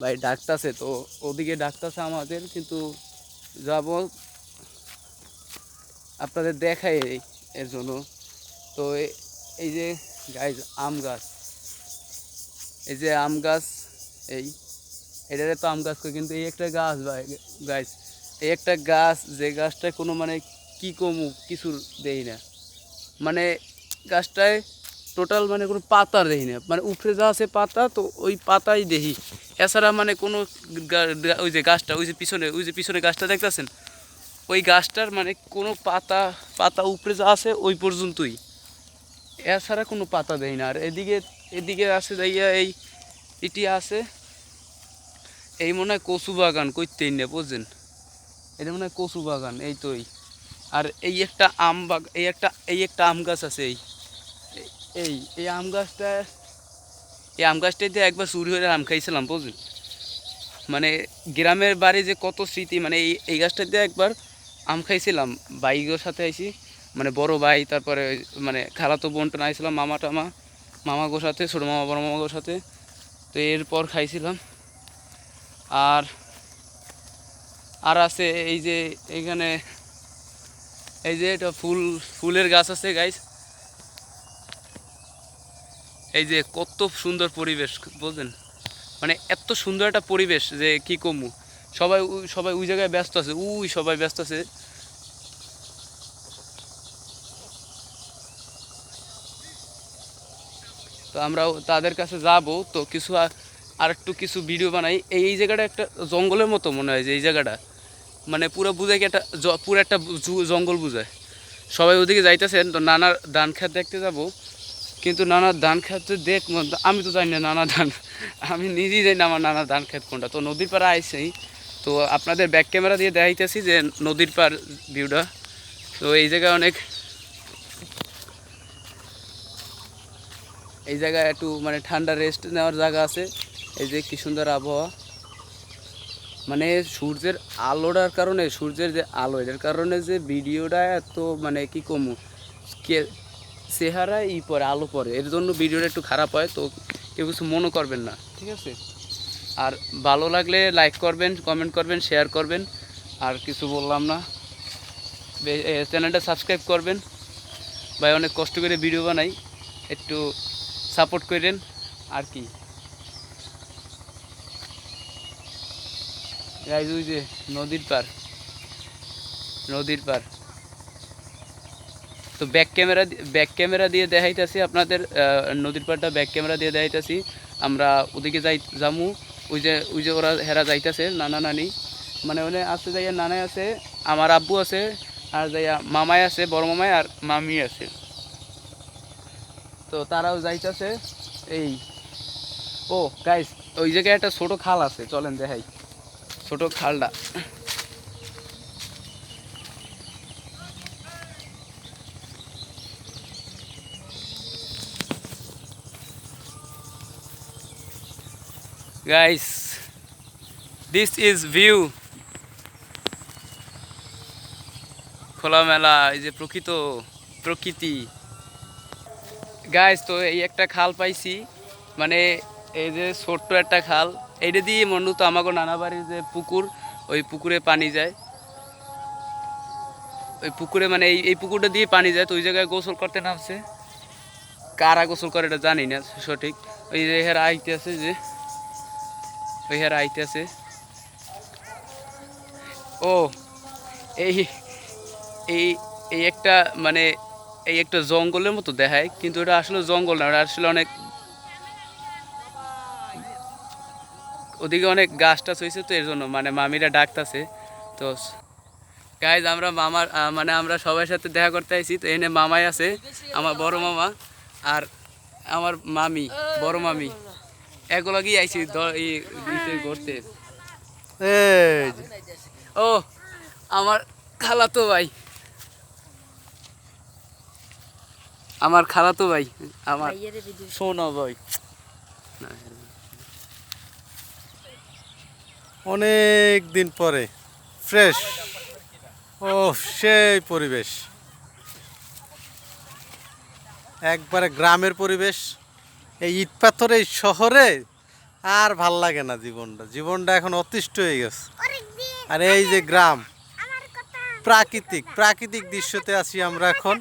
ভাই ডাকতাছে তো, ওদিকে ডাকতাছে আমাদের, কিন্তু যাব আপনাদের দেখাই এর জন্য। তো এই যে গাইজ আম গাছ, এই যে আম গাছ, এই এটারে তো আম গাছ কই, কিন্তু এই একটা গাছ ভাই গাইজ, এই একটা গাছ, যে গাছটায় কোনো মানে কি কমু কিছু দেই না, মানে গাছটায় টোটাল মানে কোনো পাতা দেখি না, মানে উপরে যা আছে পাতা, তো ওই পাতাই দেখি, এছাড়া মানে কোনো ওই যে গাছটা, ওই যে পিছনে, ওই যে পিছনে গাছটা দেখতেছেন, ওই গাছটার মানে কোনো পাতা, পাতা উপরে যা আছে ওই পর্যন্তই, এছাড়া কোনো পাতা দেয় না। আর এদিকে, এদিকে আছে যাইয়া এই এটি আছে, এই মনে হয় কচু বাগান করতেই না, বুঝছেন, এটা মনে হয় কচু বাগান, এই তো এই। আর এই একটা আম বাগ, এই একটা আম গাছ আছে, এই এই আম গাছটা, এই আম গাছটাতে একবার চুরি হয়ে আম খাইছিলাম, বুঝলেন, মানে গ্রামের বাড়ি যে কত স্মৃতি, মানে এই গাছটাতে একবার আম খাইছিলাম, বাইকের সাথে আইছি, মানে বড় ভাই, তারপরে মানে খালাতো বোনটা আইছিলাম, মামা টামা, মামাগোর সাথে, ছোটো মামা বড় মামাগোর সাথে, তো এরপর খাইছিলাম। আর আর আছে এই যে এখানে, এই যে এটা ফুলের গাছ আছে গাইস, এই যে কত সুন্দর পরিবেশ, বুঝলেন, মানে এত সুন্দর একটা পরিবেশ যে কি কমু, সবাই ওই জায়গায় ব্যস্ত আছে, সবাই ব্যস্ত আছে। তো আমরাও তাদের কাছে যাব, তো কিছু আর একটু কিছু ভিডিও বানাই। এই জায়গাটা একটা জঙ্গলের মতো মনে হয়, যে এই জায়গাটা মানে পুরো বুঝায় কি একটা পুরো একটা জঙ্গল বুঝায়। সবাই ওদিকে যাইতেছেন, তো নানার ধান খেত দেখতে যাব, কিন্তু নানার ধান খেতে আমি তো জানি না নানা ধান, আমি নিজেই জানি না আমার নানার ধান খেত কোনটা। তো নদীর পাড়ে আইসি, তো আপনাদের ব্যাক ক্যামেরা দিয়ে দেখাইতেছি যে নদীর পার ভিউটা। তো এই জায়গায় অনেক, এই জায়গায় একটু মানে ঠান্ডা রেস্ট নেওয়ার জায়গা আছে। এই যে কি সুন্দর আবহাওয়া, মানে সূর্যের আলোটার কারণে, সূর্যের যে আলো, এটার কারণে যে ভিডিওটা এত মানে কি কমু, কে চেহারা পরে আলো পরে, এর জন্য ভিডিওটা একটু খারাপ হয়, তো কেউ কিছু মনে করবেন না, ঠিক আছে। আর ভালো লাগলে লাইক করবেন, কমেন্ট করবেন, শেয়ার করবেন, আর কিছু বললাম না, চ্যানেলটা সাবস্ক্রাইব করবেন। ভাই অনেক কষ্ট করে ভিডিও বানাই, একটু সাপোর্ট করেন আর কি। গাইজ ওই যে নদীর পার, নদীর পার, তো ব্যাক ক্যামেরা দিয়ে দেখাইতেছি আপনাদের, নদীর পাড়টা ব্যাক ক্যামেরা দিয়ে দেখাইতেছি। আমরা ওদিকে যামু, ওই যে ওরা হেরা যাইতেছে, নানা নানি, মানে ওনে আছে যাইয়া, নানাই আছে, আমার আব্বু আছে, আর যাইয়া মামাই আছে, বড় মামাই আর মামি আছে, তো তারাও যাইতেছে। এই ও গাইস, ওই জায়গায় একটা ছোট খাল আছে, চলেন দেখাই ছোট খালটা। গাইস, দিস ইজ ভিউ, খোলামেলা, এই যে প্রকৃতি। গাইস, তো এই একটা খাল পাইছি, মানে এই যে ছোট্ট একটা খাল, এইটা দিয়ে মূলত আমাকে নানা বাড়ির যে পুকুর, ওই পুকুরে পানি যায়, ওই পুকুরে মানে এই পুকুরটা দিয়ে পানি যায়, তো ওই জায়গায় গোসল করতে নামছে। কারা গোসল করে এটা জানি না সঠিক। ওই যে হেরা আইতে আছে, যে ওই হেরা আইতে আছে। ও এই এই এই একটা মানে এই একটা জঙ্গলের মতো দেখায়, কিন্তু এটা আসলে জঙ্গল না, এটা আসলে অনেক, ওদিকে অনেক গাছ টাছ হয়েছে, তো এর জন্য মানে মামিরা ডাকতেছে। তো গাইজ আমরা মামার মানে আমরা সবার সাথে দেখা করতে আইছি, তো এনে মামাই আছে, আমার বড় মামা আর আমার মামি, বড় মামি, এগুলোকেই আইছি ঘুরতে। এই যে ও আমার খালাতো ভাই, আমার খালাতো ভাই, আমার সোনা ভাই। অনেক দিন পরে ফ্রেশ, ও সেই পরিবেশ, একবারে গ্রামের পরিবেশ। এই ইট পাথর এই শহরে আর ভাল লাগে না জীবনটা, জীবনটা এখন অতিষ্ঠ হয়ে গেছে। আর এই যে গ্রাম, প্রাকৃতিক প্রাকৃতিক দৃশ্যতে আছি আমরা এখন।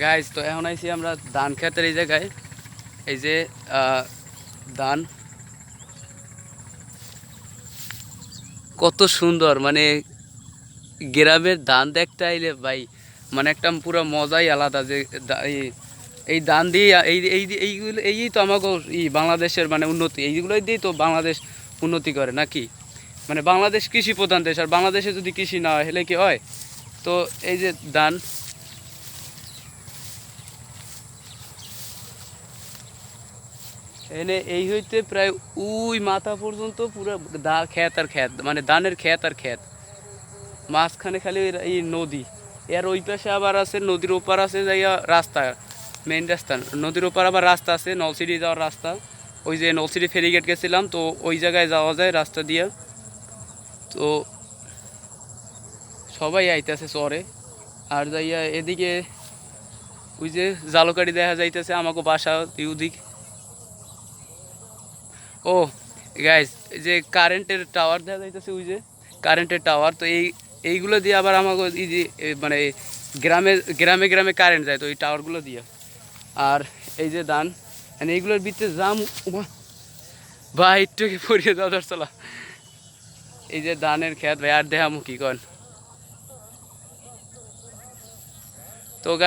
গাইজ তো এখন আইছি আমরা ধান ক্ষেতের এই জায়গায়। এই যে ধান কত সুন্দর, মানে গ্রামের ধান দেখতে আইলে ভাই মানে একটা পুরো মজাই আলাদা। যে এই ধান দিয়ে এইগুলো এই তো আমাকে বাংলাদেশের মানে উন্নতি, এইগুলোই দিয়েই তো বাংলাদেশ উন্নতি করে নাকি। মানে বাংলাদেশ কৃষি প্রধান দেশ, আর বাংলাদেশে যদি কৃষি না হয় হলে কি হয়। তো এই যে ধান, এনে এই হইতে প্রায় ওই মাথা পর্যন্ত পুরো ক্ষেত আর ক্ষেত, মানে ধানের ক্ষেত আর ক্ষেত। মাঝখানে খালি এই নদী, এর ওই পাশে আবার আছে নদীর ওপার আছে যাইয়া রাস্তা, মেইন রাস্তা। নদীর ওপার আবার রাস্তা আছে নলছিটি যাওয়ার রাস্তা। ওই যে নলছিটি ফেরিগেট গেছিলাম, তো ওই জায়গায় যাওয়া যায় রাস্তা দিয়ে। তো সবাই আইতেছে চরে। আর যাইয়া এদিকে ওই যে জালকাঠি দেখা যাইতেছে আমাকে বাসা ওদিক। ও গাইজ, যে কারেন্টের টাওয়ার দেখা যাইতেছে, ওই যে কারেন্টের টাওয়ার। তো এইগুলো দিয়ে আবার আমাকে এই যে মানে গ্রামে গ্রামে গ্রামে কারেন্ট যায় তো এই টাওয়ারগুলো দিয়ে। আর এই যে ধান, মানে এইগুলোর ভিতরে জাম ভাই একটু পড়িয়ে যাওয়ার চলা। এই যে ধানের ক্ষেত ভাই, আর দেখামু কি কন।